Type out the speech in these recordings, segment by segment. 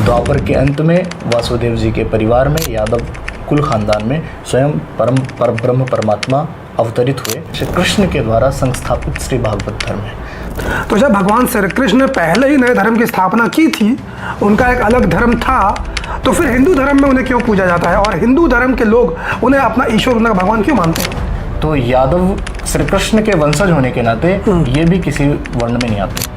द्वापर के अंत में वासुदेव जी के परिवार में यादव कुल खानदान में स्वयं परब्रह्म परमात्मा अवतरित हुए। श्री कृष्ण के द्वारा संस्थापित श्री भागवत धर्म है। तो जब भगवान श्री कृष्ण ने पहले ही नए धर्म की स्थापना की थी, उनका एक अलग धर्म था, तो फिर हिंदू धर्म में उन्हें क्यों पूजा जाता है और हिंदू धर्म के लोग उन्हें अपना ईश्वर, उनका भगवान क्यों मानते हैं? तो यादव श्री कृष्ण के वंशज होने के नाते ये भी किसी वर्ण में नहीं आते।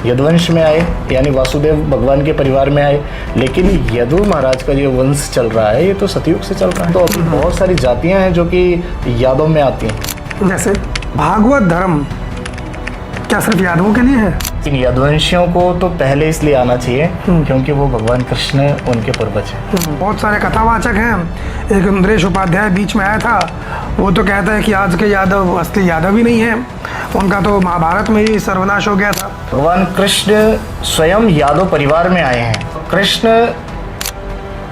यदुवंश में आए, यानी वासुदेव भगवान के परिवार में आए, लेकिन यदु महाराज का जो वंश चल रहा है ये तो सतयुग से चल रहा है। तो अभी बहुत सारी जातियां हैं जो कि यादव में आती हैं। जैसे भागवत धर्म क्या सिर्फ यादवों के लिए है? इन यदुवंशियों को तो पहले इसलिए आना चाहिए क्योंकि वो भगवान कृष्ण उनके पूर्वज हैं। बहुत सारे कथावाचक हैं। एक नरेश उपाध्याय बीच में आया था, वो तो कहता है कि आज के यादव असली यादव ही नहीं है, उनका तो महाभारत में ही सर्वनाश हो गया था। भगवान कृष्ण स्वयं यादव परिवार में आए हैं। कृष्ण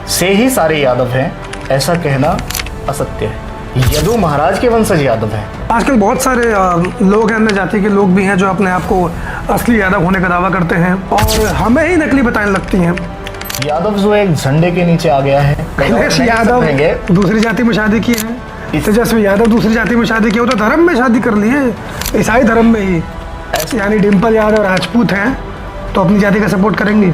से ही सारे यादव हैं, ऐसा कहना असत्य है। यदु महाराज के वंशज यादव हैं। आजकल बहुत सारे लोग हैं, अन्य जाति के लोग भी हैं जो अपने आप को असली यादव होने का दावा करते हैं और हमें ही नकली बताने लगती हैं। यादव जो एक झंडे के नीचे आ गया है। अखिलेश यादव दूसरी जाति में शादी की है, तेजस्वी यादव दूसरी जाति में शादी किया, वो तो धर्म में शादी कर ली है, ईसाई धर्म में ही। यानी डिम्पल यादव राजपूत हैं तो अपनी जाति का सपोर्ट करेंगी,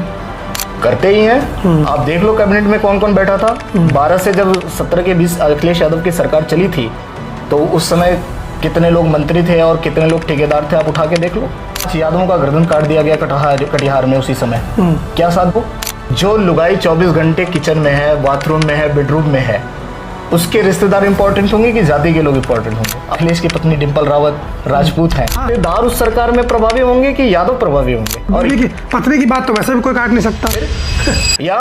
करते ही हैं। आप देख लो कैबिनेट में कौन कौन बैठा था। 12 से जब 17 के 20 अखिलेश यादव की सरकार चली थी तो उस समय कितने लोग मंत्री थे और कितने लोग ठेकेदार थे, आप उठा के देख लो। यादवों का गर्दन काट दिया गया कटिहार में उसी समय। क्या साधु? जो लुगाई 24 घंटे किचन में है, बाथरूम में है, बेडरूम में है, उसके रिश्तेदार इंपॉर्टेंट होंगे कि जाति के लोग इंपॉर्टेंट होंगे? अखिलेश की पत्नी डिम्पल रावत राजपूत हैं। दार उस सरकार में प्रभावी होंगे कि यादव प्रभावी होंगे? और पत्नी की बात तो वैसे भी कोई काट नहीं सकता। या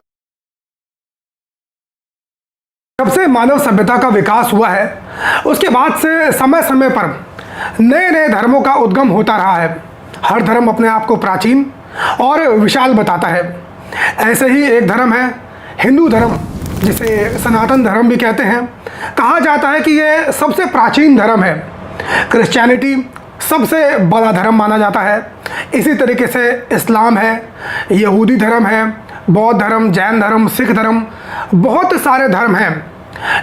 जब से मानव सभ्यता का विकास हुआ है उसके बाद से समय समय पर नए नए धर्मों का उद्गम होता रहा है। हर धर्म अपने आप को प्राचीन और विशाल बताता है। ऐसे ही एक धर्म है हिंदू धर्म, जिसे सनातन धर्म भी कहते हैं। कहा जाता है कि ये सबसे प्राचीन धर्म है। क्रिश्चियनिटी सबसे बड़ा धर्म माना जाता है। इसी तरीके से इस्लाम है, यहूदी धर्म है, बौद्ध धर्म, जैन धर्म, सिख धर्म, बहुत सारे धर्म हैं।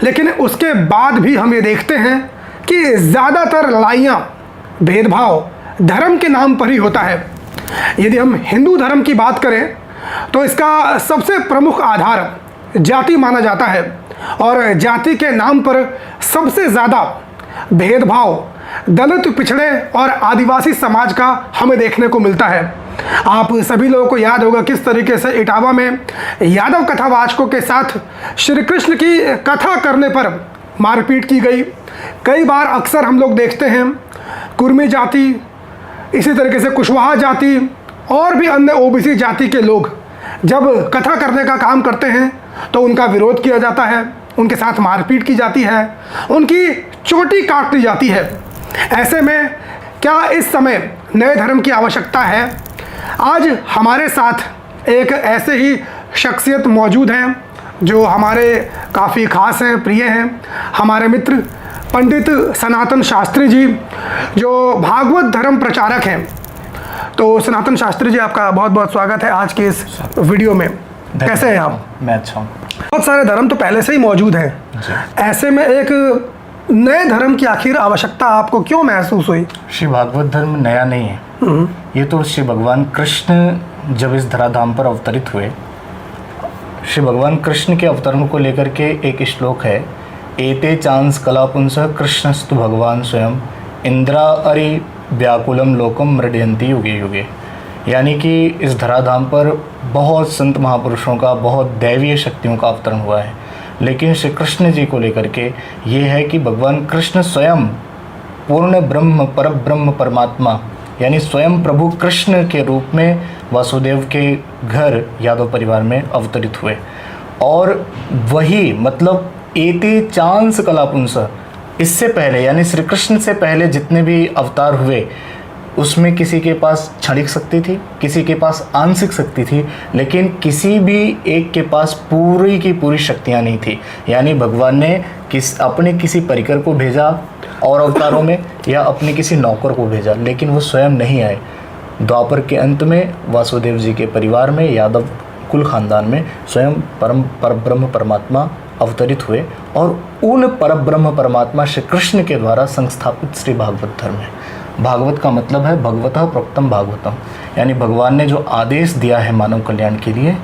लेकिन उसके बाद भी हम ये देखते हैं कि ज़्यादातर लड़ाइयाँ, भेदभाव धर्म के नाम पर ही होता है। यदि हम हिंदू धर्म की बात करें तो इसका सबसे प्रमुख आधार जाति माना जाता है और जाति के नाम पर सबसे ज़्यादा भेदभाव दलित, पिछड़े और आदिवासी समाज का हमें देखने को मिलता है। आप सभी लोगों को याद होगा किस तरीके से इटावा में यादव कथावाचकों के साथ श्री कृष्ण की कथा करने पर मारपीट की गई। कई बार अक्सर हम लोग देखते हैं कुर्मी जाति, इसी तरीके से कुशवाहा जाति और भी अन्य ओबीसी जाति के लोग जब कथा करने का काम करते हैं तो उनका विरोध किया जाता है, उनके साथ मारपीट की जाती है, उनकी चोटी काट ली जाती है। ऐसे में क्या इस समय नए धर्म की आवश्यकता है? आज हमारे साथ एक ऐसे ही शख्सियत मौजूद हैं जो हमारे काफ़ी ख़ास हैं, प्रिय हैं। हमारे मित्र पंडित सनातन शास्त्री जी, जो भागवत धर्म प्रचारक हैं। तो सनातन शास्त्री जी, आपका बहुत बहुत स्वागत है आज के इस वीडियो में। कैसे हैं आप? मैं अच्छा हूँ। बहुत सारे धर्म तो पहले से ही मौजूद हैं, ऐसे में एक नए धर्म की आखिर आवश्यकता आपको क्यों महसूस हुई? श्री भागवत धर्म नया नहीं है। ये तो श्री भगवान कृष्ण जब इस धराधाम पर अवतरित हुए, श्री भगवान कृष्ण के अवतरण को लेकर के एक श्लोक है, एते चांस कलापुंस कृष्णस्तु भगवान स्वयं इंद्रा अरि व्याकुलम लोकम मृडयंती युगे युगे। यानी कि इस धराधाम पर बहुत संत महापुरुषों का, बहुत दैवीय शक्तियों का अवतरण हुआ है। लेकिन श्री कृष्ण जी को लेकर के ये है कि भगवान कृष्ण स्वयं पूर्ण ब्रह्म, परब्रह्म, परमात्मा, यानी स्वयं प्रभु कृष्ण के रूप में वासुदेव के घर यादव परिवार में अवतरित हुए। और वही मतलब एते चांस कलापुंस, इससे पहले यानी श्री कृष्ण से पहले जितने भी अवतार हुए उसमें किसी के पास क्षणिक शक्ति थी, किसी के पास आंशिक शक्ति थी, लेकिन किसी भी एक के पास पूरी की पूरी शक्तियाँ नहीं थी। यानी भगवान ने अपने किसी परिकर को भेजा और अवतारों में, या अपने किसी नौकर को भेजा, लेकिन वो स्वयं नहीं आए। द्वापर के अंत में वासुदेव जी के परिवार में यादव कुल खानदान में स्वयं परब्रह्म परमात्मा अवतरित हुए और उन परब्रह्म परमात्मा श्री कृष्ण के द्वारा संस्थापित श्री भागवत धर्म है। भागवत का मतलब है भगवतः प्रोक्तम भागवतम, यानी भगवान ने जो आदेश दिया है मानव कल्याण के लिए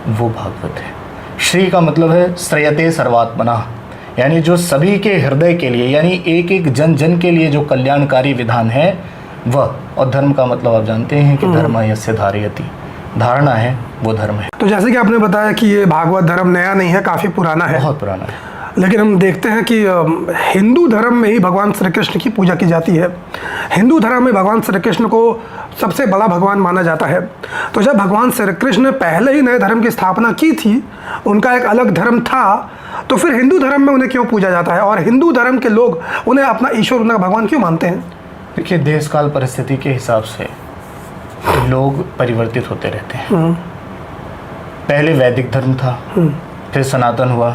वो भागवत है। श्री का मतलब है श्रेयते सर्वात्मना, यानी जो सभी के हृदय के लिए, यानी एक एक जन जन के लिए जो कल्याणकारी विधान है वह। और धर्म का मतलब आप जानते हैं कि धर्म यस्य धारयति, धारणा है वो धर्म है। तो जैसे कि आपने बताया कि ये भागवत धर्म नया नहीं है, काफ़ी पुराना है, बहुत पुराना है। लेकिन हम देखते हैं कि हिंदू धर्म में ही भगवान श्री कृष्ण की पूजा की जाती है। हिंदू धर्म में भगवान श्री कृष्ण को सबसे बड़ा भगवान माना जाता है। तो जब भगवान श्री कृष्ण ने पहले ही नए धर्म की स्थापना की थी, उनका एक अलग धर्म था, तो फिर हिंदू धर्म में उन्हें क्यों पूजा जाता है और हिंदू धर्म के लोग उन्हें अपना ईश्वर, उनका भगवान क्यों मानते हैं? देखिए, देश काल परिस्थिति के हिसाब से लोग परिवर्तित होते रहते हैं। पहले वैदिक धर्म था, फिर सनातन हुआ,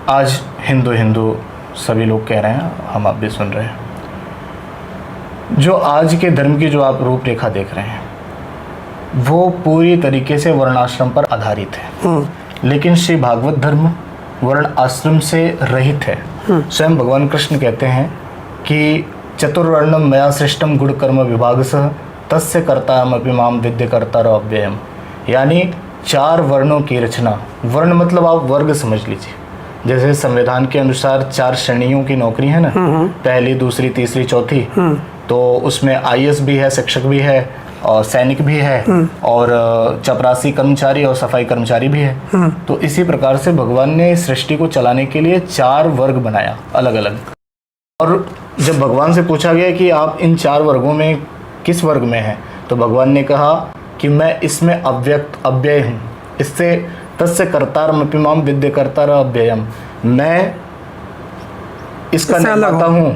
आज हिंदू सभी लोग कह रहे हैं, हम आप भी सुन रहे हैं। जो आज के धर्म की जो आप रूपरेखा देख रहे हैं वो पूरी तरीके से वर्णाश्रम पर आधारित है, लेकिन श्री भागवत धर्म वर्ण आश्रम से रहित है। स्वयं भगवान कृष्ण कहते हैं कि चतुर्वर्णम मया सृष्टम गुण कर्म विभागसः तस्य कर्तारमपि माम विद्य कर्तारो अव्ययम, यानी 4 वर्णों की रचना। वर्ण मतलब आप वर्ग समझ लीजिए, जैसे संविधान के अनुसार 4 श्रेणियों की नौकरी है ना, पहली, दूसरी, तीसरी, चौथी, तो उसमें IAS भी है, शिक्षक भी है और सैनिक भी है और चपरासी कर्मचारी और सफाई कर्मचारी भी है। तो इसी प्रकार से भगवान ने सृष्टि को चलाने के लिए 4 वर्ग बनाया अलग अलग। और जब भगवान से पूछा गया कि आप इन 4 वर्गों में किस वर्ग में हैं, तो भगवान ने कहा कि मैं इसमें अव्यक्त अव्यय हूँ, इससे तस्य कर्तारमपि माम विद्य कर्तार अव्ययम, मैं इसका निर्माता हूँ,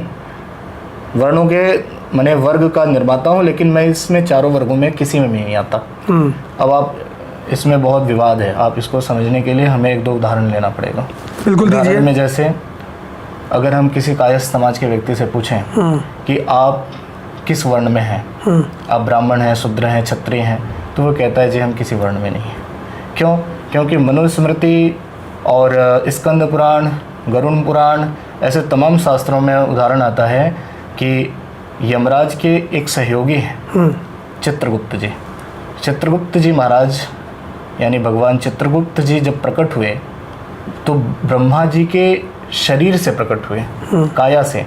वर्णों के मैंने वर्ग का निर्माता हूँ, लेकिन मैं इसमें 4 वर्गों में किसी में नहीं आता। अब आप इसमें बहुत विवाद है, आप इसको समझने के लिए हमें 1-2 उदाहरण लेना पड़ेगा। बिल्कुल दीजिए। उदाहरण में जैसे अगर हम किसी कायस्थ समाज के व्यक्ति से पूछें कि आप किस वर्ण में हैं, आप ब्राह्मण हैं, शूद्र हैं, क्षत्रिय हैं, तो वो कहता है जी हम किसी वर्ण में नहीं हैं। क्यों? क्योंकि मनुस्मृति और स्कंद पुराण, गरुड़ पुराण, ऐसे तमाम शास्त्रों में उदाहरण आता है कि यमराज के एक सहयोगी हैं चित्रगुप्त जी। चित्रगुप्त जी महाराज यानी भगवान चित्रगुप्त जी जब प्रकट हुए तो ब्रह्मा जी के शरीर से प्रकट हुए, काया से।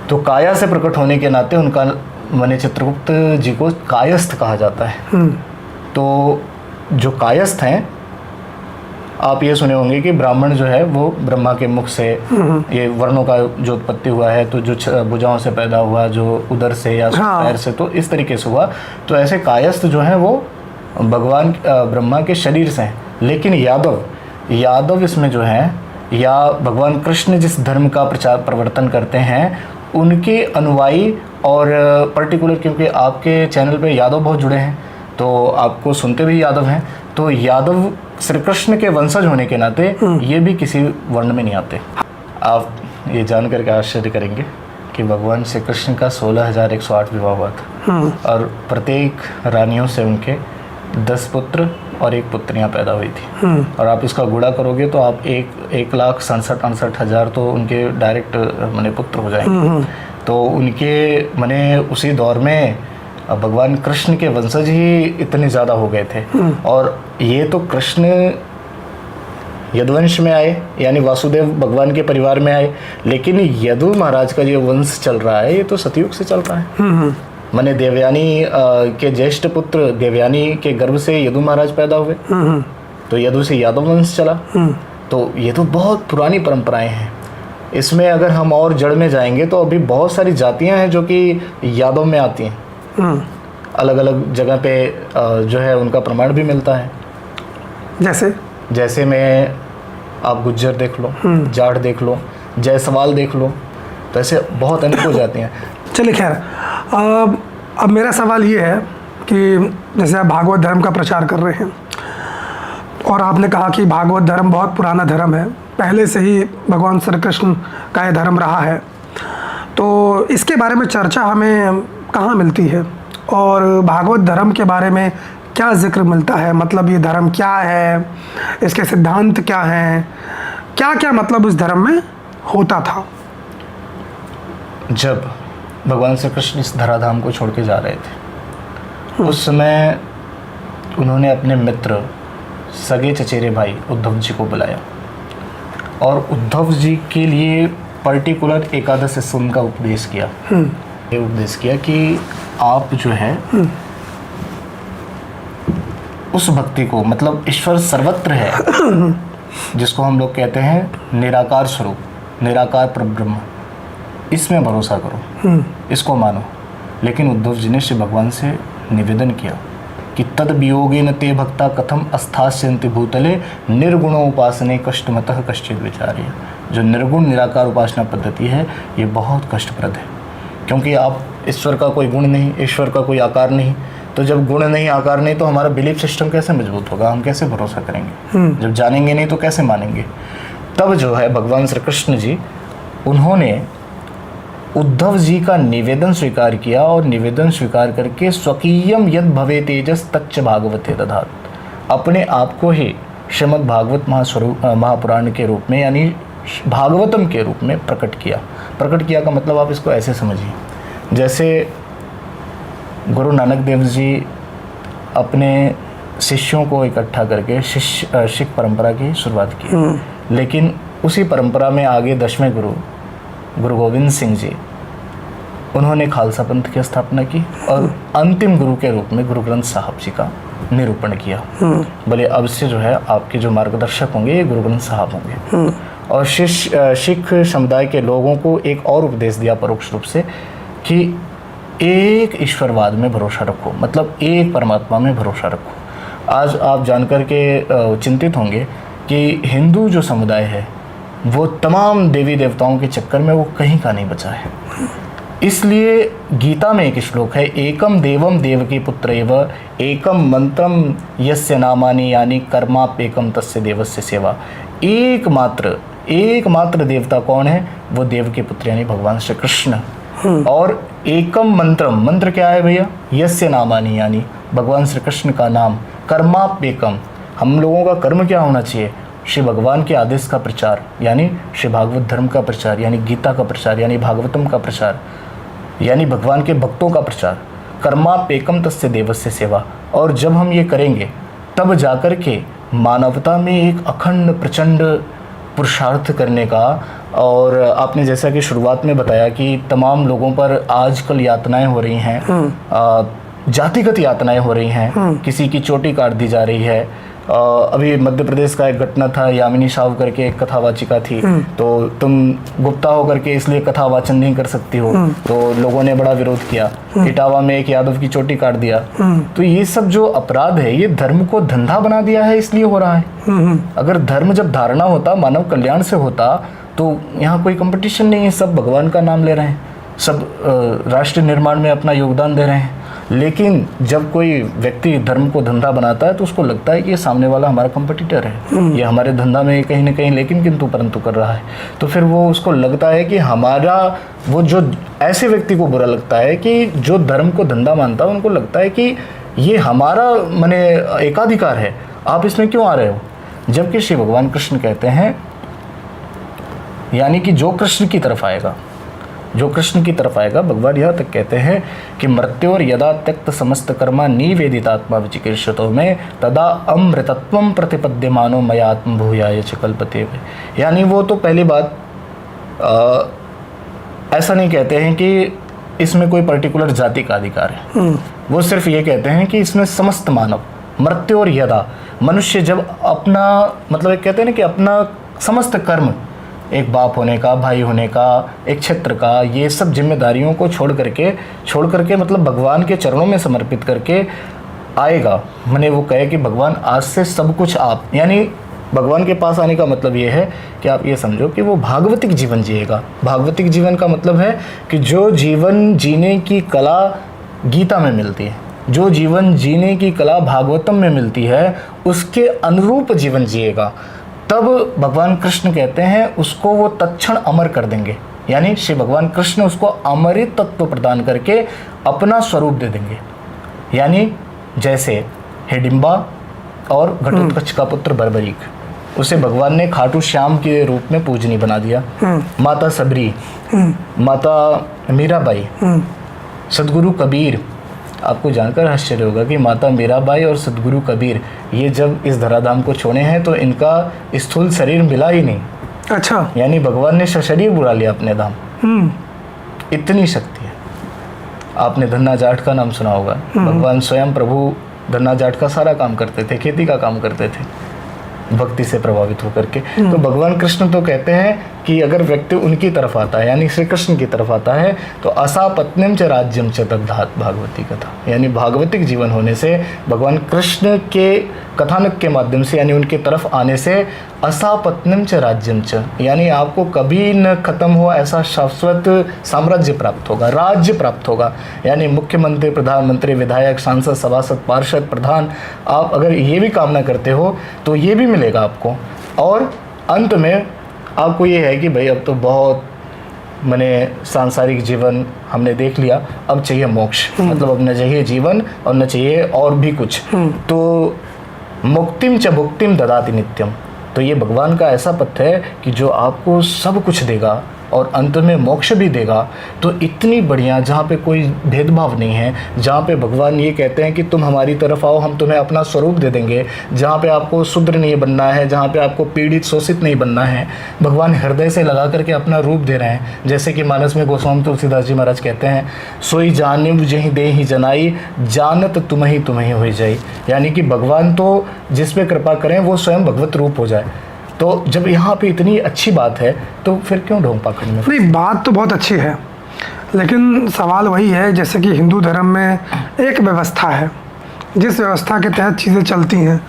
तो काया से प्रकट होने के नाते उनका माने चित्रगुप्त जी को कायस्थ कहा जाता है। तो जो कायस्थ हैं, आप ये सुने होंगे कि ब्राह्मण जो है वो ब्रह्मा के मुख से ये वर्णों का जो उत्पत्ति हुआ है, तो जो भुजाओं से पैदा हुआ, जो उदर से या पैर से, तो इस तरीके से हुआ। तो ऐसे कायस्थ जो हैं वो भगवान ब्रह्मा के शरीर से हैं। लेकिन यादव इसमें जो हैं, या भगवान कृष्ण जिस धर्म का प्रचार प्रवर्तन करते हैं उनके अनुयायी, और पर्टिकुलर क्योंकि आपके चैनल पे यादव बहुत जुड़े हैं तो आपको सुनते भी यादव हैं, तो यादव श्री कृष्ण के वंशज होने के नाते ये भी किसी वर्ण में नहीं आते। आप ये जान करके आश्चर्य करेंगे कि भगवान श्री कृष्ण का 16,108 विवाह हुआ था और प्रत्येक रानियों से उनके 10 पुत्र और 1 पुत्रियां पैदा हुई थी। और आप इसका गुणा करोगे तो आप 1,67,68,000 तो उनके डायरेक्ट माने पुत्र हो जाएंगे। तो उनके माने उसी दौर में भगवान कृष्ण के वंशज ही इतने ज़्यादा हो गए थे। और ये तो कृष्ण यदुवंश में आए, यानी वासुदेव भगवान के परिवार में आए, लेकिन यदु महाराज का जो वंश चल रहा है ये तो सतयुग से चल रहा है। माने देवयानी के ज्येष्ठ पुत्र देवयानी के गर्भ से यदु महाराज पैदा हुए, तो यदु से यादव वंश चला। तो ये तो बहुत पुरानी परंपराएं हैं। इसमें अगर हम और जड़ में जाएंगे तो अभी बहुत सारी जातियां हैं जो कि यादव में आती हैं। अलग अलग जगह पे जो है उनका प्रमाण भी मिलता है। जैसे में आप गुज्जर देख लो, जाट देख लो, जायसवाल देख लो, तो ऐसे बहुत अनेकों जाती हैं। चलिए खैर, अब मेरा सवाल ये है कि जैसे आप भागवत धर्म का प्रचार कर रहे हैं और आपने कहा कि भागवत धर्म बहुत पुराना धर्म है, पहले से ही भगवान श्री कृष्ण का ये धर्म रहा है, तो इसके बारे में चर्चा हमें कहाँ मिलती है और भागवत धर्म के बारे में क्या जिक्र मिलता है? मतलब ये धर्म क्या है, इसके सिद्धांत क्या हैं, क्या क्या मतलब इस धर्म में होता था? जब भगवान श्री कृष्ण इस धराधाम को छोड़ के जा रहे थे, उस समय उन्होंने अपने मित्र सगे चचेरे भाई उद्धव जी को बुलाया और उद्धव जी के लिए पर्टिकुलर एकादश स्कंद का उपदेश किया। ये उपदेश किया कि आप जो है उस भक्ति को, मतलब ईश्वर सर्वत्र है, जिसको हम लोग कहते हैं निराकार स्वरूप, निराकार परब्रह्म, इसमें भरोसा करो, इसको मानो। लेकिन उद्धव जी ने श्री भगवान से निवेदन किया कि तद वियोगेन ते भक्ता कथम अस्थास्यन्ति भूतले निर्गुणो उपासने कष्टमतः कश्चित विचार्य। जो निर्गुण निराकार उपासना पद्धति है ये बहुत कष्टप्रद है, क्योंकि आप ईश्वर का कोई गुण नहीं, ईश्वर का कोई आकार नहीं, तो जब गुण नहीं आकार नहीं तो हमारा बिलीफ सिस्टम कैसे मजबूत होगा, हम कैसे भरोसा करेंगे? जब जानेंगे नहीं तो कैसे मानेंगे? तब जो है भगवान श्री कृष्ण जी उन्होंने उद्धव जी का निवेदन स्वीकार किया और निवेदन स्वीकार करके स्वकीयम यद भवे तेजस तच्च भागवते दधात, अपने आप को ही श्रीमद् भागवत महापुराण के रूप में यानी भागवतम के रूप में प्रकट किया। प्रकट किया का मतलब आप इसको ऐसे समझिए, जैसे गुरु नानक देव जी अपने शिष्यों को इकट्ठा करके सिख परंपरा की शुरुआत की, लेकिन उसी परंपरा में आगे 10वें गुरु गोविंद सिंह जी, उन्होंने खालसा पंथ की स्थापना की और अंतिम गुरु के रूप में गुरु ग्रंथ साहब जी का निरूपण किया। बोले अब से जो है आपके जो मार्गदर्शक होंगे ये गुरु ग्रंथ साहब होंगे। और सिख समुदाय के लोगों को एक और उपदेश दिया परोक्ष रूप से कि एक ईश्वरवाद में भरोसा रखो, मतलब एक परमात्मा में भरोसा रखो। आज आप जानकर के चिंतित होंगे कि हिंदू जो समुदाय है वो तमाम देवी देवताओं के चक्कर में वो कहीं का नहीं बचा है। इसलिए गीता में एक श्लोक है, एकम देवम देवकी पुत्र एव एकम मंत्रम यस्य नामानि यानी कर्माप्येकम तस्य देवस्य सेवा। एकमात्र देवता कौन है? वो देव के पुत्र यानी भगवान श्री कृष्ण। और एकम मंत्रम, मंत्र क्या है भैया? यस्य नामानि यानी भगवान श्री कृष्ण का नाम। कर्माप्येकम, हम लोगों का कर्म क्या होना चाहिए? श्री भगवान के आदेश का प्रचार यानी श्री भागवत धर्म का प्रचार, यानी गीता का प्रचार, यानी भागवतम का प्रचार, यानी भगवान के भक्तों का प्रचार। कर्माप्येकम तस्य देवस्य सेवा। और जब हम ये करेंगे तब जाकर के मानवता में एक अखंड प्रचंड पुरुषार्थ करने का, और आपने जैसा कि शुरुआत में बताया कि तमाम लोगों पर आजकल यातनाएं हो रही हैं, जातिगत यातनाएं हो रही हैं, किसी की चोटी काट दी जा रही है। अभी मध्य प्रदेश का एक घटना था, यामिनी साहू करके एक कथावाचिका थी, तो तुम गुप्ता होकर के इसलिए कथा वाचन नहीं कर सकती हो, तो लोगों ने बड़ा विरोध किया। इटावा में एक यादव की चोटी काट दिया। तो ये सब जो अपराध है ये धर्म को धंधा बना दिया है, इसलिए हो रहा है। अगर धर्म जब धारणा होता, मानव कल्याण से होता, तो यहाँ कोई कंपटीशन नहीं है, सब भगवान का नाम ले रहे हैं, सब राष्ट्र निर्माण में अपना योगदान दे रहे हैं। लेकिन जब कोई व्यक्ति धर्म को धंधा बनाता है तो उसको लगता है कि ये सामने वाला हमारा कंपटीटर है, ये हमारे धंधा में कहीं ना कहीं लेकिन किंतु परंतु कर रहा है। तो फिर वो उसको लगता है कि हमारा, वो जो ऐसे व्यक्ति को बुरा लगता है कि जो धर्म को धंधा मानता है, उनको लगता है कि ये हमारा माने एकाधिकार है, आप इसमें क्यों आ रहे हो? जबकि श्री भगवान कृष्ण कहते हैं, यानी कि जो कृष्ण की तरफ आएगा, जो कृष्ण की तरफ आएगा, भगवान यहाँ तक कहते हैं कि मृत्योर यदा त्यक्त समस्त कर्मा निवेदितात्मा विचिकीर्षतो में तदा अमृतत्वम प्रतिपद्यमानो मया आत्मभूयाय च कल्पते। यानी वो तो पहली बात ऐसा नहीं कहते हैं कि इसमें कोई पर्टिकुलर जाति का अधिकार है, वो सिर्फ ये कहते हैं कि इसमें समस्त मानव, मृत्योर यदा, मनुष्य जब अपना, मतलब एक कहते हैं ना कि अपना समस्त कर्म, एक बाप होने का, भाई होने का, एक क्षेत्र का, ये सब जिम्मेदारियों को छोड़ करके मतलब भगवान के चरणों में समर्पित करके आएगा। मैंने वो कहे कि भगवान आज से सब कुछ आप, यानी भगवान के पास आने का मतलब ये है कि आप ये समझो कि वो भागवतिक जीवन जिएगा। भागवतिक जीवन का मतलब है कि जो जीवन जीने की कला गीता में मिलती है, जो जीवन जीने की कला भागवतम में मिलती है, उसके अनुरूप जीवन जिएगा। तब भगवान कृष्ण कहते हैं उसको वो तत्क्षण अमर कर देंगे, यानी श्री भगवान कृष्ण उसको अमृत तत्व प्रदान करके अपना स्वरूप दे देंगे। यानी जैसे हिडिंबा और घटोत्कच का पुत्र बर्बरीक। उसे भगवान ने खाटू श्याम के रूप में पूजनी बना दिया। माता सबरी, माता मीराबाई, सदगुरु कबीर। आपको जानकर आश्चर्य होगा कि माता मीराबाई और सदगुरु कबीर ये जब इस धराधाम को छोड़े हैं तो इनका स्थूल शरीर मिला ही नहीं। अच्छा, यानी भगवान ने सशरीर बुला लिया अपने धाम। इतनी शक्ति है। आपने धन्ना जाट का नाम सुना होगा। भगवान स्वयं प्रभु धन्ना जाट का सारा काम करते थे, खेती का काम करते थे, भक्ति से प्रभावित होकर के। तो भगवान कृष्ण तो कहते हैं कि अगर व्यक्ति उनकी तरफ आता है, यानी श्री कृष्ण की तरफ आता है, तो असापत्न्यम च राज्यम च दग्धात भागवती कथा, यानी भागवतिक जीवन होने से, भगवान कृष्ण के कथानक के माध्यम से, यानी उनके तरफ आने से असापत्न्यम च राज्यम च, यानी आपको कभी न खत्म हो ऐसा शाश्वत साम्राज्य प्राप्त होगा, राज्य प्राप्त होगा। यानी मुख्यमंत्री, प्रधानमंत्री, विधायक, सांसद, सभासद, पार्षद, प्रधान, आप अगर ये भी कामना करते हो तो ये भी मिलेगा आपको। और अंत में आपको ये है कि भाई अब तो बहुत मैंने सांसारिक जीवन हमने देख लिया, अब चाहिए मोक्ष, मतलब अब न चाहिए जीवन और न चाहिए और भी कुछ। तो मुक्तिम च भुक्तिम ददाति नित्यम, तो ये भगवान का ऐसा पथ है कि जो आपको सब कुछ देगा और अंत में मोक्ष भी देगा। तो इतनी बढ़िया, जहाँ पे कोई भेदभाव नहीं है, जहाँ पे भगवान ये कहते हैं कि तुम हमारी तरफ आओ, हम तुम्हें अपना स्वरूप दे देंगे, जहाँ पे आपको शूद्र नहीं बनना है, जहाँ पे आपको पीड़ित शोषित नहीं बनना है, भगवान हृदय से लगा करके अपना रूप दे रहे हैं। जैसे कि मानस में गोस्वामी तुलसीदास जी महाराज कहते हैं, सोई जानिब जहीं दे ही जनाई, जानत तुम ही हो जाई। यानी कि भगवान तो जिस पे कृपा करें वो स्वयं भगवत रूप हो जाए। तो जब यहाँ पे इतनी अच्छी बात है तो फिर क्यों ढोंग पाखंड में? नहीं, बात तो बहुत अच्छी है, लेकिन सवाल वही है, जैसे कि हिंदू धर्म में एक व्यवस्था है, जिस व्यवस्था के तहत चीज़ें चलती हैं,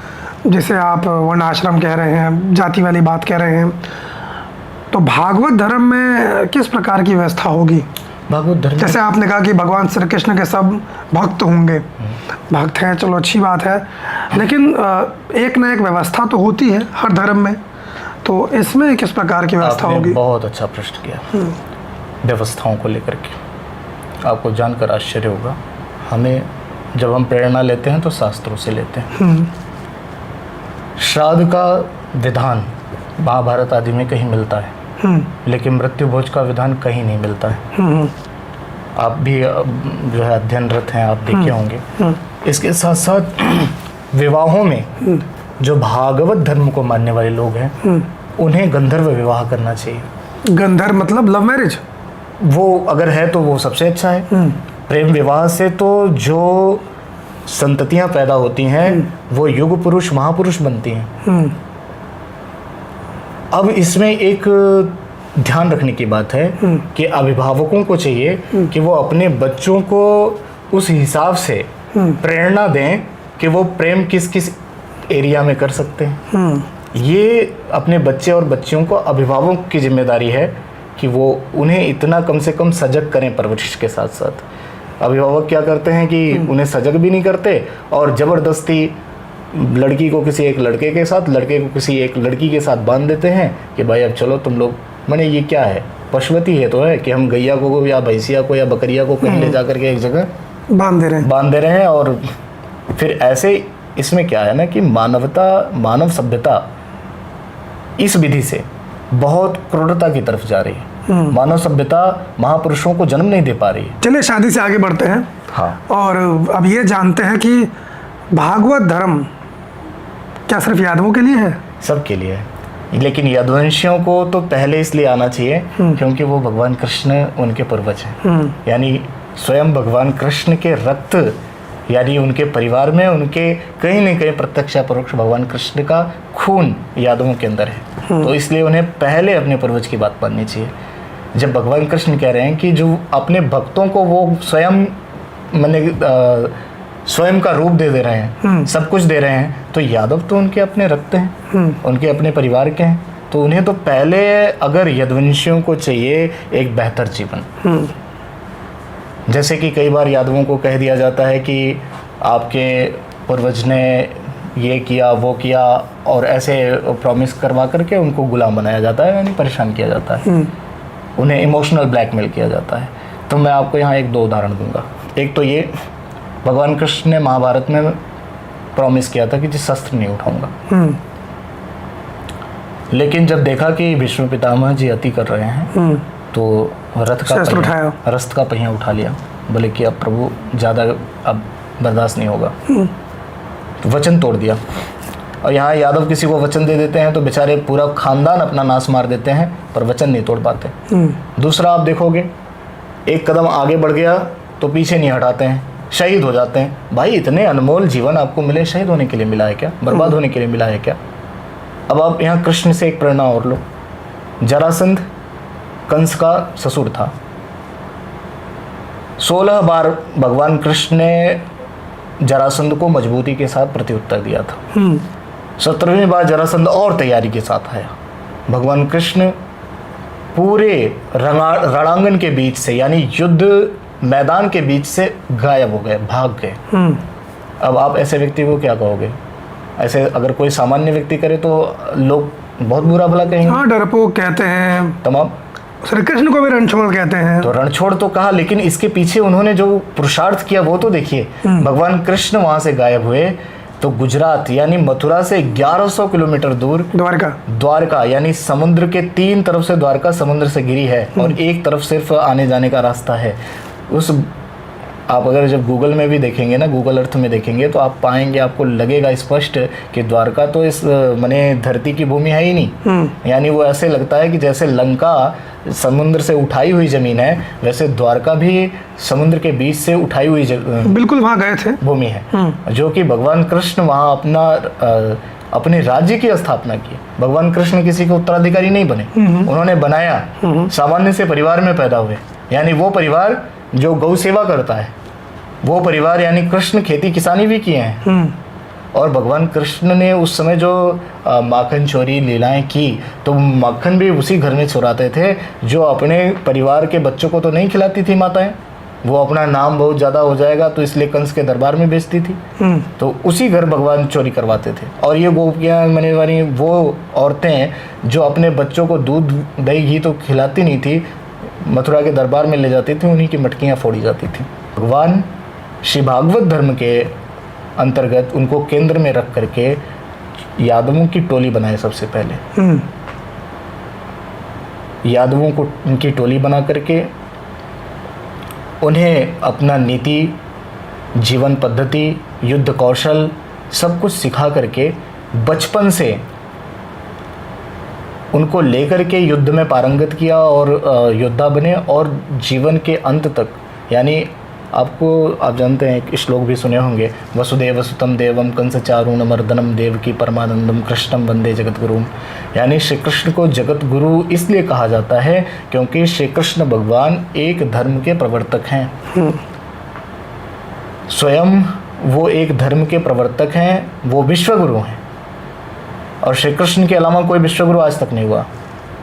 जैसे आप वर्ण आश्रम कह रहे हैं, जाति वाली बात कह रहे हैं, तो भागवत धर्म में किस प्रकार की व्यवस्था होगी? भागवत धर्म, जैसे आपने कहा कि भगवान श्री कृष्ण के सब भक्त होंगे, भक्त हैं, चलो अच्छी बात है, लेकिन एक न एक व्यवस्था तो होती है हर धर्म में, तो इसमें किस प्रकार की व्यवस्था होगी? बहुत अच्छा प्रश्न किया। व्यवस्थाओं को लेकर के आपको जानकर आश्चर्य होगा, हमें जब हम प्रेरणा लेते हैं तो शास्त्रों से लेते हैं। श्राद्ध का विधान महाभारत आदि में कहीं मिलता है, लेकिन मृत्यु भोज का विधान कहीं नहीं मिलता है। आप भी जो है अध्ययनरत हैं, आप देखे होंगे। इसके साथ साथ विवाहों में जो भागवत धर्म को मानने वाले लोग हैं उन्हें गंधर्व विवाह करना चाहिए। गंधर्व मतलब लव मैरिज? वो अगर है तो वो सबसे अच्छा है। प्रेम विवाह से तो जो संततियां पैदा होती हैं वो युग पुरुष महापुरुष बनती हैं। अब इसमें एक ध्यान रखने की बात है कि अभिभावकों को चाहिए कि वो अपने बच्चों को उस हिसाब से प्रेरणा दें कि वो प्रेम किस किस एरिया में कर सकते हैं। ये अपने बच्चे और बच्चियों को अभिभावक की जिम्मेदारी है कि वो उन्हें इतना कम से कम सजग करें परवरिश के साथ साथ। अभिभावक क्या करते हैं कि उन्हें सजग भी नहीं करते और ज़बरदस्ती लड़की को किसी एक लड़के के साथ, लड़के को किसी एक लड़की के साथ बांध देते हैं कि भाई अब चलो तुम लोग, मैंने ये क्या है, पशुवती है तो है कि हम गैया को या भैंसिया को या बकरिया को कहीं ले जा करके एक जगह बांध दे रहे हैं। और फिर ऐसे इसमें क्या है ना कि मानवता, मानव सभ्यता इस विधि से बहुत क्रूरता की तरफ जा रही है। मानव सभ्यता महापुरुषों को जन्म नहीं दे पा रही है। चलिए शादी से आगे बढ़ते हैं। हाँ। और अब ये जानते हैं कि भागवत धर्म क्या सिर्फ यादवों के लिए है? सबके लिए है, लेकिन यदुवंशियों को तो पहले इसलिए आना चाहिए क्योंकि वो भगवान कृष्ण उनके पूर्वज हैं। यानी स्वयं भगवान कृष्ण के रक्त, यानी उनके परिवार में उनके कहीं न कहीं प्रत्यक्ष या परोक्ष भगवान कृष्ण का खून यादवों के अंदर है। तो इसलिए उन्हें पहले अपने पूर्वज की बात माननी चाहिए। जब भगवान कृष्ण कह रहे हैं कि जो अपने भक्तों को वो स्वयं स्वयं का रूप दे रहे हैं, सब कुछ दे रहे हैं, तो यादव तो उनके अपने रक्त हैं, उनके अपने परिवार के हैं। तो उन्हें तो पहले, अगर यदुवंशियों को चाहिए एक बेहतर जीवन, जैसे कि कई बार यादवों को कह दिया जाता है कि आपके पूर्वज ने ये किया वो किया, और ऐसे प्रॉमिस करवा करके उनको गुलाम बनाया जाता है, यानी परेशान किया जाता है, उन्हें इमोशनल ब्लैकमेल किया जाता है। तो मैं आपको यहाँ एक दो उदाहरण दूंगा। एक तो ये, भगवान कृष्ण ने महाभारत में प्रॉमिस किया था कि जी शस्त्र नहीं उठाऊंगा। लेकिन जब देखा कि भीष्म पितामह जी अति कर रहे हैं तो रथ का पहिया उठा लिया। बोले कि अब प्रभु ज़्यादा अब बर्दाश्त नहीं होगा, तो वचन तोड़ दिया। और यहाँ यादव किसी को वचन दे देते हैं तो बेचारे पूरा खानदान अपना नाश मार देते हैं, पर वचन नहीं तोड़ पाते। दूसरा आप देखोगे, एक कदम आगे बढ़ गया तो पीछे नहीं हटाते हैं, शहीद हो जाते हैं। भाई इतने अनमोल जीवन आपको मिले, शहीद होने के लिए मिला है क्या? बर्बाद होने के लिए मिला है क्या? अब आप यहाँ कृष्ण से एक प्रेरणा और लो। जरासंध कंस का ससुर था। 16 बार भगवान कृष्ण ने जरासंध को मजबूती के साथ प्रत्युत्तर दिया था। 17वीं बार जरासंध और तैयारी के साथ आया। भगवान कृष्ण पूरे रणांगन के बीच से, यानी युद्ध मैदान के बीच से गायब हो गए, भाग गए। अब आप ऐसे व्यक्ति को क्या कहोगे? ऐसे अगर कोई सामान्य व्यक्ति करे तो लोग बहुत बुरा भला कहेंगे। हाँ, डरपोक कहते हैं तमाम। श्री कृष्ण को भी रणछोड़ कहते हैं। तो रणछोड़ तो कहा, लेकिन इसके पीछे उन्होंने जो पुरुषार्थ किया वो तो देखिए। भगवान कृष्ण वहां से गायब हुए तो गुजरात यानी मथुरा से 1100 किलोमीटर दूर द्वारका यानी समुद्र के 3 तरफ से द्वारका समुद्र से घिरी है और एक तरफ सिर्फ आने जाने का रास्ता है। उस आप अगर जब गूगल में भी देखेंगे ना, गूगल अर्थ में देखेंगे तो आप पाएंगे, आपको लगेगा स्पष्ट कि द्वारका तो इस माने धरती की भूमि है ही नहीं। यानी वो ऐसे लगता है कि जैसे लंका समुद्र से उठाई हुई जमीन है, वैसे द्वारका भी समुद्र के बीच से उठाई हुई बिल्कुल वहाँ गए थे भूमि है, जो कि भगवान कृष्ण वहाँ अपने राज्य की स्थापना की। भगवान कृष्ण किसी के उत्तराधिकारी नहीं बने, उन्होंने बनाया। सामान्य से परिवार में पैदा हुए, यानी वो परिवार जो गौ सेवा करता है, वो परिवार यानी कृष्ण खेती किसानी भी किए हैं। और भगवान कृष्ण ने उस समय जो माखन चोरी लीलाएं की, तो माखन भी उसी घर में चुराते थे जो अपने परिवार के बच्चों को तो नहीं खिलाती थी माताएं। वो अपना नाम बहुत ज़्यादा हो जाएगा तो इसलिए कंस के दरबार में बेचती थी, तो उसी घर भगवान चोरी करवाते थे। और ये गोपियाँ मने वाली वो औरतें जो अपने बच्चों को दूध दही घी तो खिलाती नहीं थी, मथुरा के दरबार में ले जाती थी, उन्हीं की मटकियाँ फोड़ी जाती थी। भगवान श्री भागवत धर्म के अंतर्गत उनको केंद्र में रख करके यादवों की टोली बनाए। सबसे पहले यादवों को उनकी टोली बना करके उन्हें अपना नीति, जीवन पद्धति, युद्ध कौशल सब कुछ सिखा करके बचपन से उनको लेकर के युद्ध में पारंगत किया और योद्धा बने। और जीवन के अंत तक, यानी आप जानते हैं एक श्लोक भी सुने होंगे, वसुदेव सुतम देवम कंस चारूण मर्दनम देवकी परमानंदम कृष्णम वंदे जगत गुरुम। यानी श्री कृष्ण को जगत गुरु इसलिए कहा जाता है क्योंकि श्री कृष्ण भगवान एक धर्म के प्रवर्तक हैं। स्वयं वो एक धर्म के प्रवर्तक हैं, वो विश्व गुरु हैं। और श्री कृष्ण के अलावा कोई विश्वगुरु आज तक नहीं हुआ।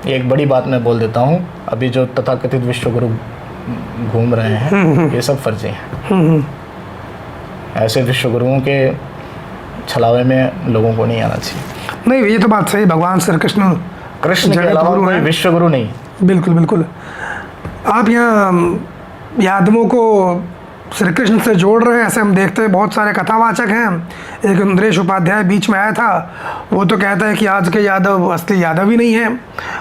एक बड़ी बात मैं बोल देता हूँ, अभी जो तथाकथित विश्वगुरु घूम रहे हैं ये सब फर्जी हैं। ऐसे विश्वगुरुओं के छलावे में लोगों को नहीं आना चाहिए। नहीं, ये तो बात सही। भगवान श्री कृष्ण के अलावा कोई विश्वगुरु नहीं। बिल्कुल बिल्कुल। आप यहाँ यादवों को श्री कृष्ण से जोड़ रहे हैं, ऐसे हम देखते हैं बहुत सारे कथावाचक हैं। एक इंद्रेश उपाध्याय बीच में आया था, वो तो कहता है कि आज के यादव असली यादव ही नहीं है,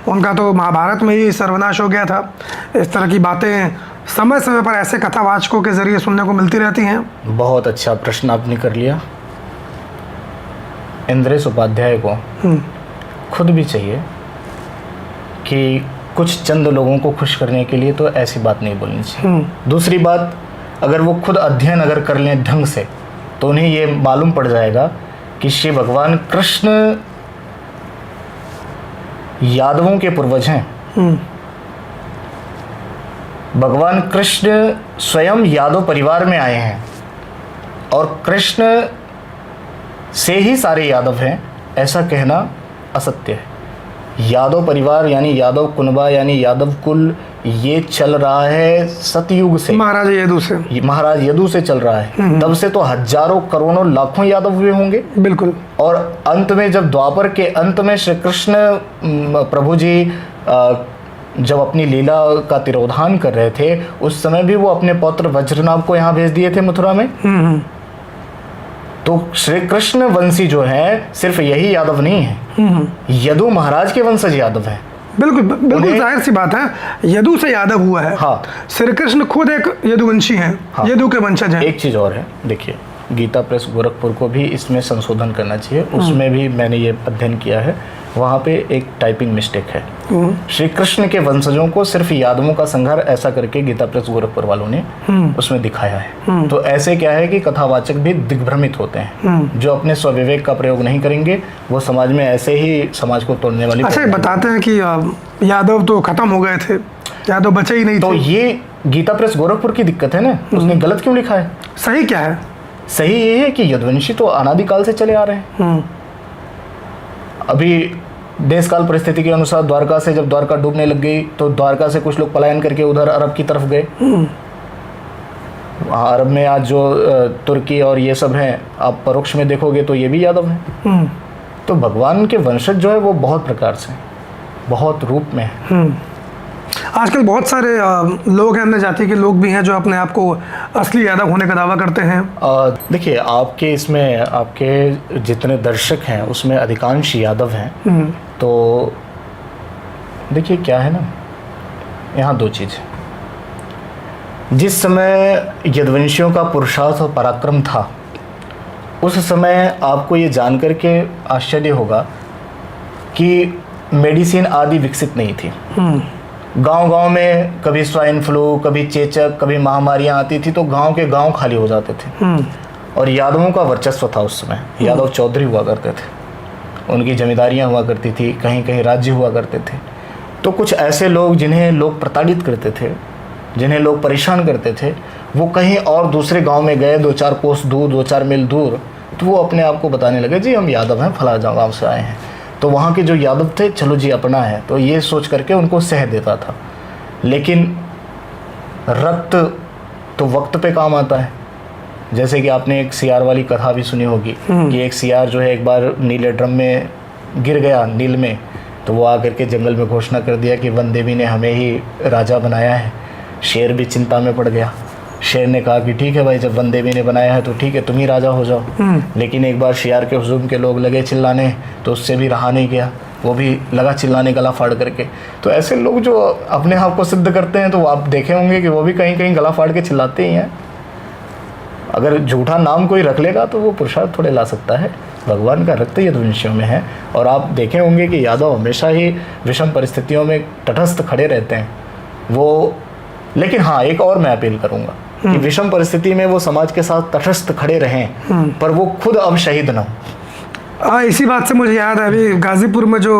उनका तो महाभारत में ही सर्वनाश हो गया था। इस तरह की बातें समय समय पर ऐसे कथावाचकों के जरिए सुनने को मिलती रहती हैं। बहुत अच्छा प्रश्न आपने कर लिया। इंद्रेश उपाध्याय को खुद भी चाहिए कि कुछ चंद लोगों को खुश करने के लिए तो ऐसी बात नहीं बोलनी चाहिए। दूसरी बात, अगर वो खुद अध्ययन अगर कर लें ढंग से तो उन्हें ये मालूम पड़ जाएगा कि श्री भगवान कृष्ण यादवों के पूर्वज हैं। भगवान कृष्ण स्वयं यादव परिवार में आए हैं और कृष्ण से ही सारे यादव हैं, ऐसा कहना असत्य है। यादव परिवार यानी यादव कुनबा यानी यादव कुल ये चल रहा है सतयुग से, महाराज यदु से चल रहा है। तब से तो हजारों करोड़ों लाखों यादव हुए होंगे। बिल्कुल। और अंत में जब द्वापर के अंत में श्री कृष्ण प्रभु जी जब अपनी लीला का तिरोधान कर रहे थे, उस समय भी वो अपने पौत्र वज्रनाभ को यहाँ भेज दिए थे मथुरा में। तो श्री कृष्ण वंशी जो है सिर्फ यही यादव नहीं है, यदु महाराज के वंशज यादव है। बिल्कुल बिल्कुल, जाहिर सी बात है, यदु से यादव हुआ है। हाँ, श्री कृष्ण खुद एक यदुवंशी हैं। हाँ, यदु के वंशज हैं। एक चीज़ और है, देखिए गीता प्रेस गोरखपुर को भी इसमें संशोधन करना चाहिए। उसमें भी मैंने ये अध्ययन किया है, वहाँ पे एक टाइपिंग मिस्टेक है। श्री कृष्ण के वंशजों को सिर्फ यादवों का संहार ऐसा करके गीता प्रेस गोरखपुर वालों ने उसमें दिखाया है। तो ऐसे क्या है कि कथावाचक भी दिग्भ्रमित होते हैं। जो अपने स्वविवेक का प्रयोग नहीं करेंगे वो समाज में ऐसे ही समाज को तोड़ने वाली। अच्छा, बताते हैं कि यादव तो खत्म हो गए थे, यादव बचे ही नहीं तो थे। ये गीता प्रेस गोरखपुर की दिक्कत है ना, उसने गलत क्यों लिखा है? सही क्या है? सही ये है कि यदुवंशी तो अनादिकाल से चले आ रहे हैं। अभी देश काल परिस्थिति के अनुसार द्वारका से जब द्वारका डूबने लग गई तो द्वारका से कुछ लोग पलायन करके उधर अरब की तरफ गए। अरब में आज जो तुर्की और ये सब हैं, आप परोक्ष में देखोगे तो ये भी यादव हैं। तो भगवान के वंशज जो है वो बहुत प्रकार से, बहुत रूप में है। आजकल बहुत सारे लोग हैं, अन्य जाति के लोग भी हैं जो अपने आप को असली यादव होने का दावा करते हैं। देखिए, आपके इसमें आपके जितने दर्शक हैं उसमें अधिकांश यादव हैं। तो देखिए क्या है ना, यहाँ दो चीज़ है। जिस समय यदुवंशियों का पुरुषार्थ और पराक्रम था, उस समय आपको ये जानकर के आश्चर्य होगा कि मेडिसिन आदि विकसित नहीं थी। गांव-गांव में कभी स्वाइन फ्लू, कभी चेचक, कभी महामारियां आती थी तो गांव के गांव खाली हो जाते थे। और यादवों का वर्चस्व था उस समय। यादव चौधरी हुआ करते थे, उनकी जमींदारियां हुआ करती थी, कहीं कहीं राज्य हुआ करते थे। तो कुछ ऐसे लोग जिन्हें लोग प्रताड़ित करते थे, जिन्हें लोग परेशान करते थे, वो कहीं और दूसरे गाँव में गए, 2-4 कोस दूर, 2-4 मील दूर, तो वो अपने आप को बताने लगे, जी हम यादव हैं, फला गाँव से आए हैं। तो वहाँ के जो यादव थे, चलो जी अपना है, तो ये सोच करके उनको सह देता था। लेकिन रक्त तो वक्त पे काम आता है। जैसे कि आपने एक सियार वाली कथा भी सुनी होगी कि एक सियार जो है एक बार नीले ड्रम में गिर गया, नील में, तो वो आकर के जंगल में घोषणा कर दिया कि वन देवी ने हमें ही राजा बनाया है। शेर भी चिंता में पड़ गया। शेर ने कहा कि ठीक है भाई, जब वन देवी ने बनाया है तो ठीक है, तुम ही राजा हो जाओ। लेकिन एक बार शियार के हुजूम के लोग लगे चिल्लाने, तो उससे भी रहा नहीं गया, वो भी लगा चिल्लाने गला फाड़ करके। तो ऐसे लोग जो अपने आप को सिद्ध करते हैं, तो आप देखे होंगे कि वो भी कहीं कहीं गला फाड़ के चिल्लाते ही हैं। अगर झूठा नाम कोई रख लेगा तो वो पुरुषार्थ थोड़े ला सकता है। भगवान का रक्त यदुवंशियों में है। और आप देखे होंगे कि यादव हमेशा ही विषम परिस्थितियों में तटस्थ खड़े रहते हैं वो। लेकिन हाँ, एक और मैं अपील करूँगा कि विषम परिस्थिति में वो समाज के साथ तटस्थ खड़े रहें, पर वो खुद अब शहीद ना हो। इसी बात से मुझे याद है, अभी गाजीपुर में जो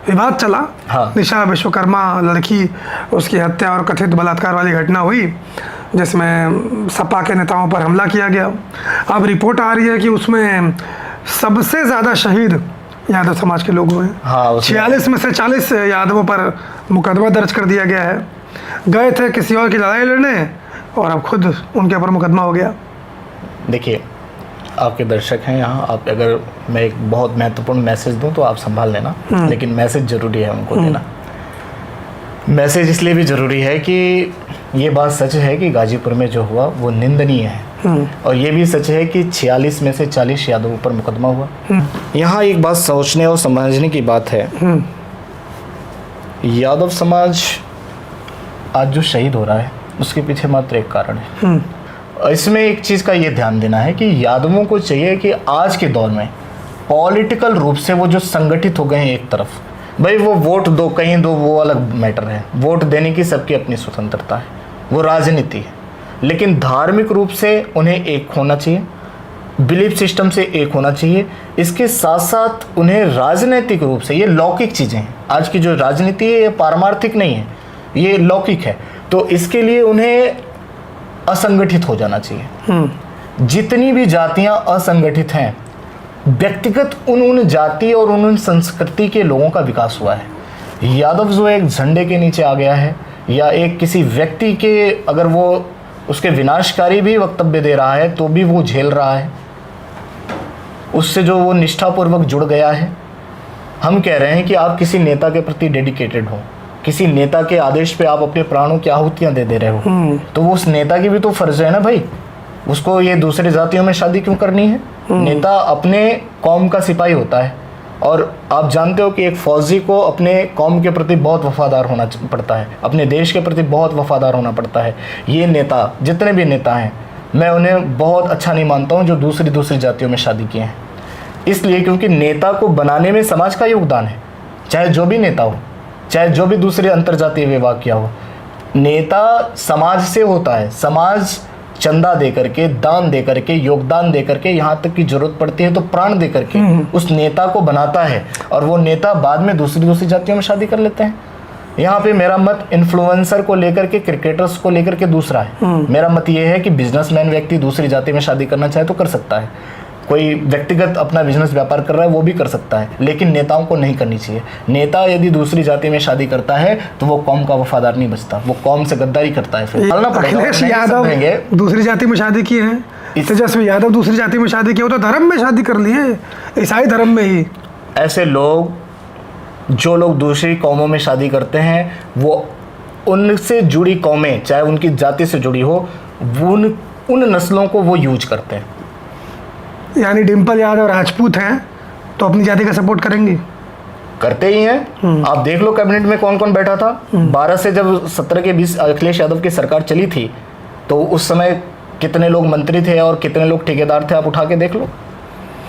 विवाद चला, हाँ, निशा विश्वकर्मा लड़की, उसकी हत्या और कथित बलात्कार वाली घटना हुई, जिसमें सपा के नेताओं पर हमला किया गया। अब रिपोर्ट आ रही है कि उसमें सबसे ज़्यादा शहीद यादव समाज के लोग हुए। हाँ, 46 में से 40 यादवों पर मुकदमा दर्ज कर दिया गया है। गए थे किसी और की लड़ाई लड़ने और अब खुद उनके ऊपर मुकदमा हो गया। देखिए, आपके दर्शक हैं यहाँ, आप अगर मैं एक बहुत महत्वपूर्ण मैसेज दूं तो आप संभाल लेना, लेकिन मैसेज ज़रूरी है उनको देना। मैसेज इसलिए भी ज़रूरी है कि ये बात सच है कि गाजीपुर में जो हुआ वो निंदनीय है। और ये भी सच है कि 46 में से 40 यादवों पर मुकदमा हुआ। यहाँ एक बात सोचने और समझने की बात है, यादव समाज आज जो शहीद हो रहा है उसके पीछे मात्र एक कारण है। इसमें एक चीज़ का ये ध्यान देना है कि यादवों को चाहिए कि आज के दौर में पॉलिटिकल रूप से वो जो संगठित हो गए हैं एक तरफ, भाई वो वोट दो कहीं दो वो अलग मैटर है, वोट देने की सबकी अपनी स्वतंत्रता है, वो राजनीति है। लेकिन धार्मिक रूप से उन्हें एक होना चाहिए, बिलीफ सिस्टम से एक होना चाहिए। इसके साथ साथ उन्हें राजनीतिक रूप से, ये लौकिक चीज़ें हैं, आज की जो राजनीति है ये पारमार्थिक नहीं है, ये लौकिक है। तो इसके लिए उन्हें असंगठित हो जाना चाहिए। जितनी भी जातियां असंगठित हैं, व्यक्तिगत उन जाति और उन संस्कृति के लोगों का विकास हुआ है। यादव जो एक झंडे के नीचे आ गया है या एक किसी व्यक्ति के अगर वो उसके विनाशकारी भी वक्तव्य दे रहा है तो भी वो झेल रहा है, उससे जो वो निष्ठापूर्वक जुड़ गया है। हम कह रहे हैं कि आप किसी नेता के प्रति डेडिकेटेड हो, किसी नेता के आदेश पे आप अपने प्राणों की आहुतियां दे रहे हो, तो वो उस नेता की भी तो फर्ज है ना भाई, उसको ये दूसरे जातियों में शादी क्यों करनी है? नेता अपने कौम का सिपाही होता है, और आप जानते हो कि एक फौजी को अपने कौम के प्रति बहुत वफादार होना पड़ता है, अपने देश के प्रति बहुत वफादार होना पड़ता है। ये नेता, जितने भी नेता हैं, मैं उन्हें बहुत अच्छा नहीं मानता हूँ जो दूसरी जातियों में शादी किए हैं। इसलिए क्योंकि नेता को बनाने में समाज का योगदान है, चाहे जो भी नेता हो, चाहे जो भी दूसरे अंतर्जातीय विवाह किया हो। नेता समाज से होता है, समाज चंदा दे करके, दान दे करके, योगदान दे करके, यहाँ तक की जरूरत पड़ती है तो प्राण दे करके उस नेता को बनाता है, और वो नेता बाद में दूसरी जातियों में शादी कर लेते हैं। यहाँ पे मेरा मत इन्फ्लुएंसर को लेकर के, क्रिकेटर्स को लेकर के दूसरा है। मेरा मत ये है कि बिजनेसमैन व्यक्ति दूसरी जाति में शादी करना चाहे तो कर सकता है, कोई व्यक्तिगत अपना बिजनेस व्यापार कर रहा है वो भी कर सकता है, लेकिन नेताओं को नहीं करनी चाहिए। नेता यदि दूसरी जाति में शादी करता है तो वो कौम का वफादार नहीं बचता, वो कौम से गद्दारी करता है। फिर अखिलेश यादव दूसरी जाति में शादी किए हैं, तेजस्वी यादव दूसरी जाति में शादी किए, वो तो धर्म में शादी कर लिए, ईसाई धर्म में ही। ऐसे लोग, जो लोग दूसरी कौमों में शादी करते हैं, वो उनसे जुड़ी कौमें, चाहे उनकी जाति से जुड़ी हो, उन नस्लों को वो यूज करते हैं। यानी डिम्पल यादव राजपूत हैं तो अपनी जाति का सपोर्ट करेंगी, करते ही हैं। आप देख लो कैबिनेट में कौन कौन बैठा था। 12 से जब 17 के 20 अखिलेश यादव की सरकार चली थी तो उस समय कितने लोग मंत्री थे और कितने लोग ठेकेदार थे, आप उठा के देख लो।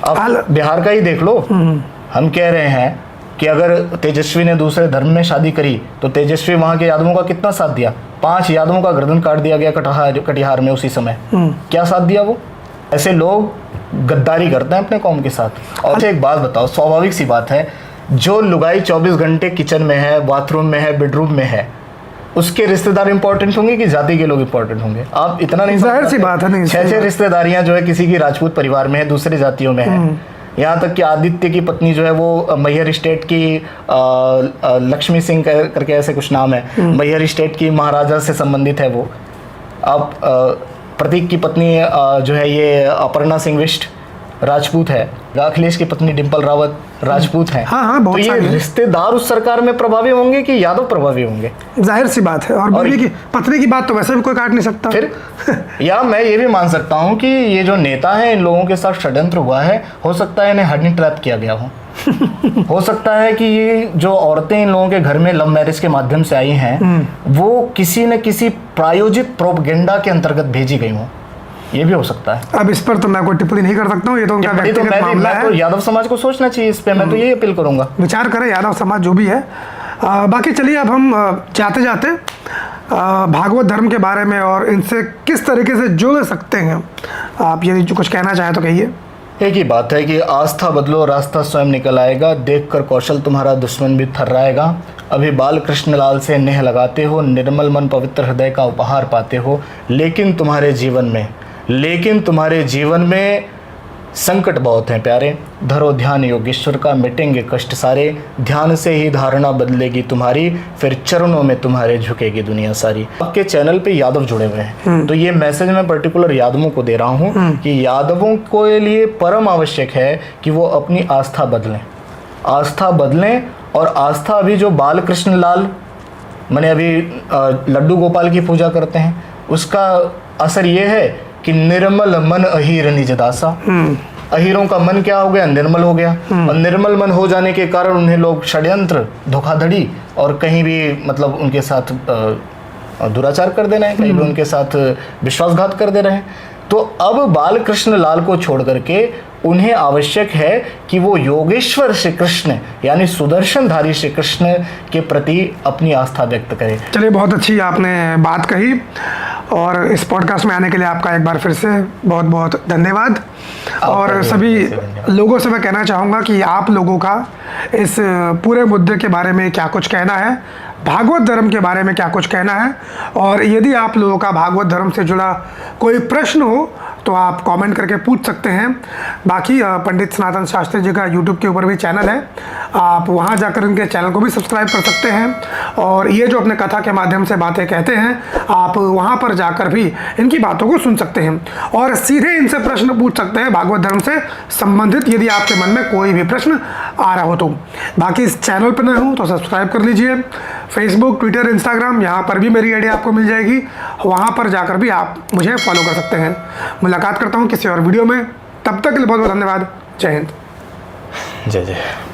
आप बिहार का ही देख लो। हम कह रहे हैं कि अगर तेजस्वी ने दूसरे धर्म में शादी करी तो तेजस्वी वहाँ के यादवों का कितना साथ दिया। 5 यादवों का गर्दन काट दिया गया कटिहार में उसी समय। क्या साथ दिया वो? ऐसे लोग गद्दारी करते हैं अपने कौम के साथ। और एक बात बताओ, स्वाभाविक सी बात है, जो लुगाई 24 घंटे किचन में है, बाथरूम में है, बेडरूम में है, उसके रिश्तेदार इंपॉर्टेंट होंगे कि जाति के लोग इंपॉर्टेंट होंगे? आप इतना नहीं, जाहिर सी बात है। 6 रिश्तेदारियां जो है किसी की राजपूत परिवार में है, दूसरे जातियों में है। यहाँ तक कि आदित्य की पत्नी जो है वो मैहर स्टेट की लक्ष्मी सिंह करके ऐसे कुछ नाम है, मैहर स्टेट की महाराजा से संबंधित है वो। अब प्रतीक की पत्नी जो है ये अपर्णा सिंह विष्ट राजपूत है, अखिलेश की पत्नी डिम्पल रावत राजपूत है। हाँ, तो ये रिश्तेदार उस सरकार में प्रभावी होंगे कि यादव प्रभावी होंगे? जाहिर सी बात है। और बीवी की पत्नी की बात तो वैसे भी कोई काट नहीं सकता फिर। या मैं ये भी मान सकता हूँ कि ये जो नेता है, इन लोगों के साथ षड्यंत्र हुआ है, हो सकता है इन्हें हनी ट्रैप किया गया हो सकता है कि ये जो औरतें इन लोगों के घर में लव मैरिज के माध्यम से आई हैं, वो किसी न किसी प्रायोजित प्रोपगेंडा के अंतर्गत भेजी गई हो, ये भी हो सकता है। अब इस पर तो मैं कोई टिप्पणी नहीं कर सकता हूँ, ये तो उनका व्यक्तिगत मामला है। तो यादव समाज को सोचना चाहिए इस पे, मैं तो यही अपील करूंगा, विचार करें यादव समाज जो भी है। बाकी चलिए अब हम जाते जाते भागवत धर्म के बारे में और इनसे किस तरीके से जुड़ सकते हैं, आप यदि कुछ कहना चाहें तो कहिए। एक ही बात है कि आस्था बदलो, रास्ता स्वयं निकल आएगा, देखकर कौशल तुम्हारा दुश्मन भी थर्राएगा। अभी बाल कृष्ण लाल से नेह लगाते हो, निर्मल मन पवित्र हृदय का उपहार पाते हो, लेकिन तुम्हारे जीवन में संकट बहुत हैं प्यारे। धरो ध्यान योगेश्वर का, मिटेंगे कष्ट सारे, ध्यान से ही धारणा बदलेगी तुम्हारी, फिर चरणों में तुम्हारे झुकेगी दुनिया सारी। आपके चैनल पे यादव जुड़े हुए हैं, तो ये मैसेज मैं पर्टिकुलर यादवों को दे रहा हूँ कि यादवों के लिए परम आवश्यक है कि वो अपनी आस्था बदलें। और आस्था अभी जो बाल कृष्ण लाल मैंने अभी लड्डू गोपाल की पूजा करते हैं, उसका असर ये है कि निर्मल मन अहीर निज दासा। अहीरों का मन क्या हो गया? निर्मल हो गया। और निर्मल मन हो जाने के कारण उन्हें लोग षड्यंत्र, धोखाधड़ी और कहीं भी मतलब उनके साथ दुराचार कर दे रहे हैं, कहीं भी उनके साथ विश्वासघात कर दे रहे हैं। तो अब बाल कृष्ण लाल को छोड़ करके उन्हें आवश्यक है कि वो योगेश्वर श्री कृष्ण यानी सुदर्शनधारी श्री कृष्ण के प्रति अपनी आस्था व्यक्त करें। चलिए, बहुत अच्छी आपने बात कही और इस पॉडकास्ट में आने के लिए आपका एक बार फिर से बहुत बहुत धन्यवाद। और सभी लोगों से मैं कहना चाहूँगा कि आप लोगों का इस पूरे मुद्दे के बारे में क्या कुछ कहना है, भागवत धर्म के बारे में क्या कुछ कहना है, और यदि आप लोगों का भागवत धर्म से जुड़ा कोई प्रश्न हो तो आप कमेंट करके पूछ सकते हैं। बाकी पंडित सनातन शास्त्री जी का यूट्यूब के ऊपर भी चैनल है, आप वहां जाकर इनके चैनल को भी सब्सक्राइब कर सकते हैं। और ये जो अपने कथा के माध्यम से बातें कहते हैं, आप वहां पर जाकर भी इनकी बातों को सुन सकते हैं और सीधे इनसे प्रश्न पूछ सकते हैं भागवत धर्म से संबंधित, यदि आपके मन में कोई भी प्रश्न आ रहा हो तो। बाकी इस चैनल पर नए हो तो सब्सक्राइब कर लीजिए। फेसबुक, ट्विटर, इंस्टाग्राम, यहाँ पर भी मेरी आईडी आपको मिल जाएगी, वहाँ पर जाकर भी आप मुझे फॉलो कर सकते हैं। मुलाकात करता हूँ किसी और वीडियो में, तब तक के लिए बहुत बहुत धन्यवाद। जय हिंद। जय जय।